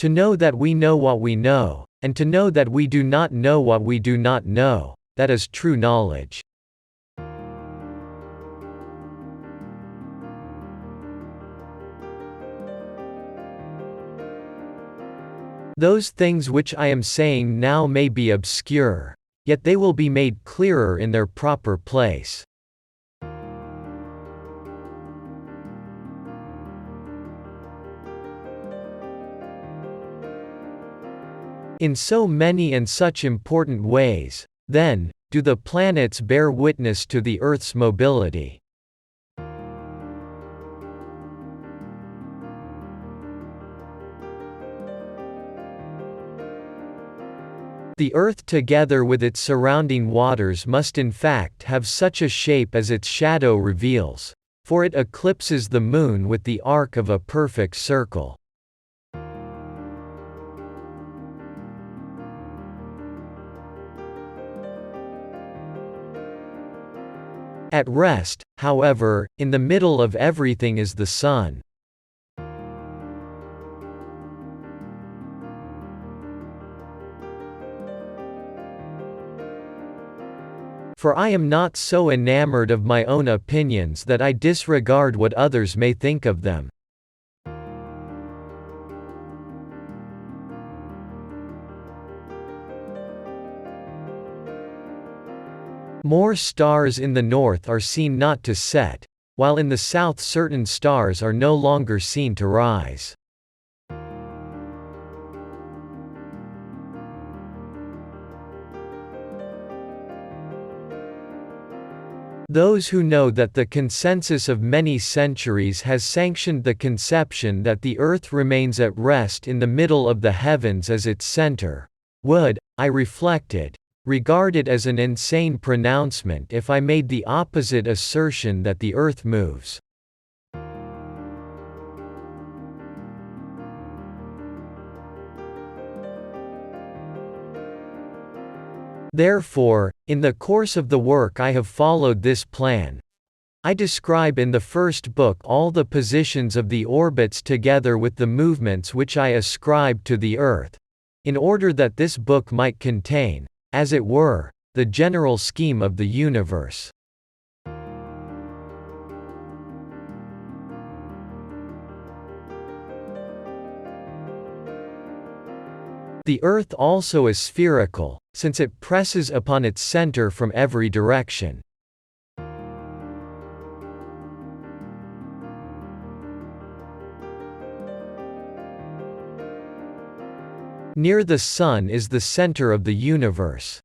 To know that we know what we know, and to know that we do not know what we do not know, that is true knowledge. Those things which I am saying now may be obscure, yet they will be made clearer in their proper place. In so many and such important ways, then, do the planets bear witness to the Earth's mobility. The Earth together with its surrounding waters must in fact have such a shape as its shadow reveals, for it eclipses the Moon with the arc of a perfect circle. At rest, however, in the middle of everything is the Sun. For I am not so enamored of my own opinions that I disregard what others may think of them. More stars in the north are seen not to set, while in the south certain stars are no longer seen to rise. Those who know that the consensus of many centuries has sanctioned the conception that the Earth remains at rest in the middle of the heavens as its center, would, I reflected, regard it as an insane pronouncement if I made the opposite assertion that the Earth moves. Therefore, in the course of the work I have followed this plan. I describe in the first book all the positions of the orbits together with the movements which I ascribe to the Earth, in order that this book might contain, as it were, the general scheme of the universe. The Earth also is spherical, since it presses upon its center from every direction. Near the Sun is the center of the universe.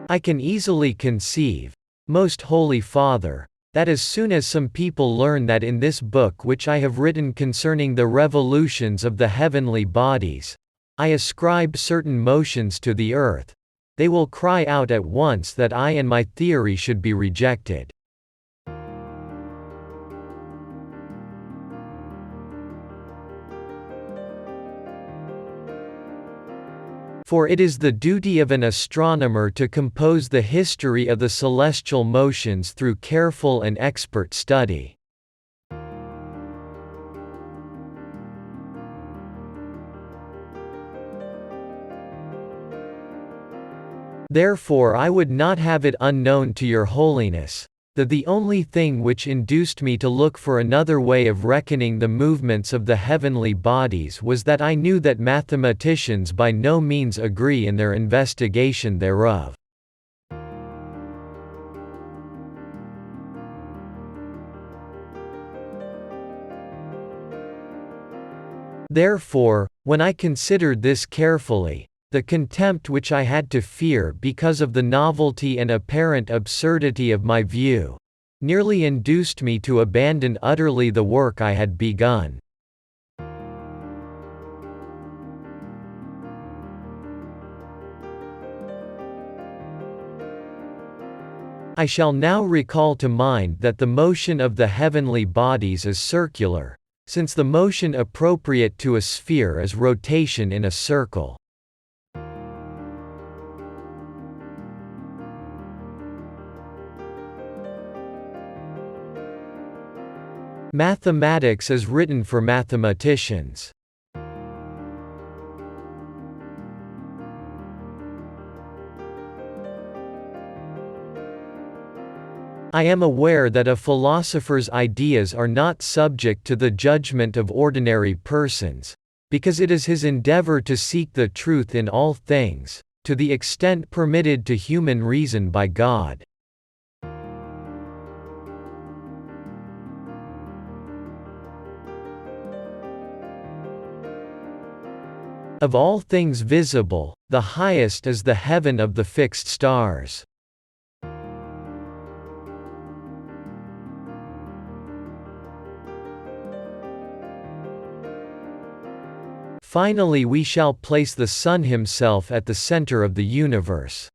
I can easily conceive, Most Holy Father, that as soon as some people learn that in this book which I have written concerning the revolutions of the heavenly bodies, I ascribe certain motions to the Earth, they will cry out at once that I and my theory should be rejected. For it is the duty of an astronomer to compose the history of the celestial motions through careful and expert study. Therefore I would not have it unknown to your holiness, that the only thing which induced me to look for another way of reckoning the movements of the heavenly bodies was that I knew that mathematicians by no means agree in their investigation thereof. Therefore, when I considered this carefully, the contempt which I had to fear because of the novelty and apparent absurdity of my view, nearly induced me to abandon utterly the work I had begun. I shall now recall to mind that the motion of the heavenly bodies is circular, since the motion appropriate to a sphere is rotation in a circle. Mathematics is written for mathematicians. I am aware that a philosopher's ideas are not subject to the judgment of ordinary persons, because it is his endeavor to seek the truth in all things, to the extent permitted to human reason by God. Of all things visible, the highest is the heaven of the fixed stars. Finally we shall place the Sun himself at the center of the universe.